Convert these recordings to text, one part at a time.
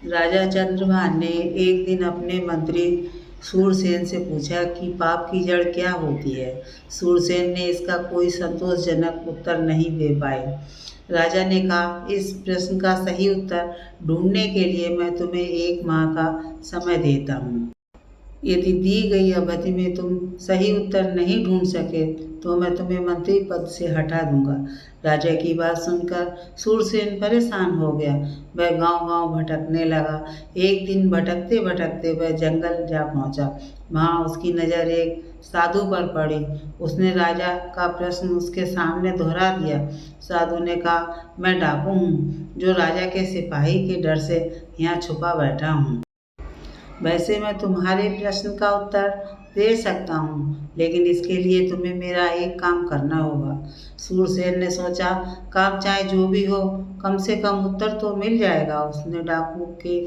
राजा चंद्रभान ने एक दिन अपने मंत्री सूरसेन से पूछा कि पाप की जड़ क्या होती है। सूरसेन ने इसका कोई संतोषजनक उत्तर नहीं दे पाए। राजा ने कहा, इस प्रश्न का सही उत्तर ढूंढने के लिए मैं तुम्हें 1 माह का समय देता हूँ। यदि दी गई अवधि में तुम सही उत्तर नहीं ढूंढ सके तो मैं तुम्हें मंत्री पद से हटा दूंगा। राजा की बात सुनकर सूरसेन परेशान हो गया। वह गांव-गांव भटकने लगा। एक दिन भटकते भटकते वह जंगल जा पहुंचा। वहां उसकी नज़र एक साधु पर पड़ी। उसने राजा का प्रश्न उसके सामने दोहरा दिया। साधु ने कहा, मैं डाकू हूँ जो राजा के सिपाही के डर से यहाँ छुपा बैठा हूँ। वैसे मैं तुम्हारे प्रश्न का उत्तर दे सकता हूँ, लेकिन इसके लिए तुम्हें मेरा एक काम करना होगा। सूरसेन ने सोचा, काम चाहे जो भी हो, कम से कम उत्तर तो मिल जाएगा। उसने डाकू के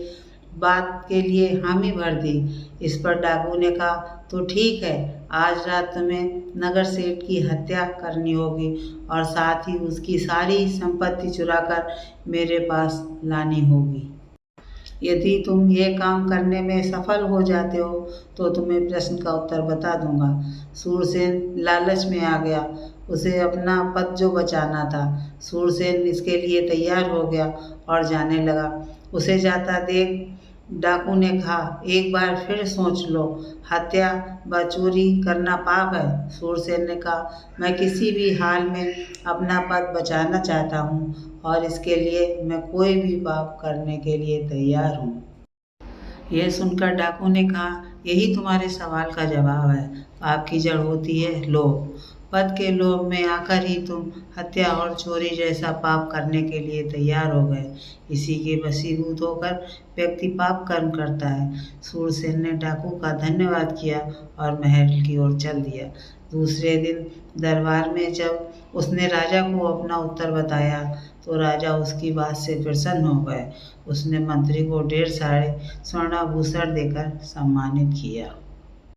बात के लिए हामी भर दी। इस पर डाकू ने कहा, तो ठीक है, आज रात तुम्हें नगर सेठ की हत्या करनी होगी और साथ ही उसकी सारी संपत्ति चुराकर मेरे पास लानी होगी। यदि तुम ये काम करने में सफल हो जाते हो तो तुम्हें प्रश्न का उत्तर बता दूंगा। सूरसेन लालच में आ गया। उसे अपना पद जो बचाना था। सूरसेन इसके लिए तैयार हो गया और जाने लगा। उसे जाता देख डाकू ने कहा, एक बार फिर सोच लो, हत्या व चोरी करना पाप है। सूरसेन ने कहा, मैं किसी भी हाल में अपना पद बचाना चाहता हूँ और इसके लिए मैं कोई भी पाप करने के लिए तैयार हूँ। यह सुनकर डाकू ने कहा, यही तुम्हारे सवाल का जवाब है। पाप की जड़ होती है लोभ। पद के लोभ में आकर ही तुम हत्या और चोरी जैसा पाप करने के लिए तैयार हो गए। इसी के वशीभूत होकर व्यक्ति पाप कर्म करता है। सूरसेन ने डाकू का धन्यवाद किया और महल की ओर चल दिया। दूसरे दिन दरबार में जब उसने राजा को अपना उत्तर बताया तो राजा उसकी बात से प्रसन्न हो गए। उसने मंत्री को ढेर सारे स्वर्णाभूषण देकर सम्मानित किया।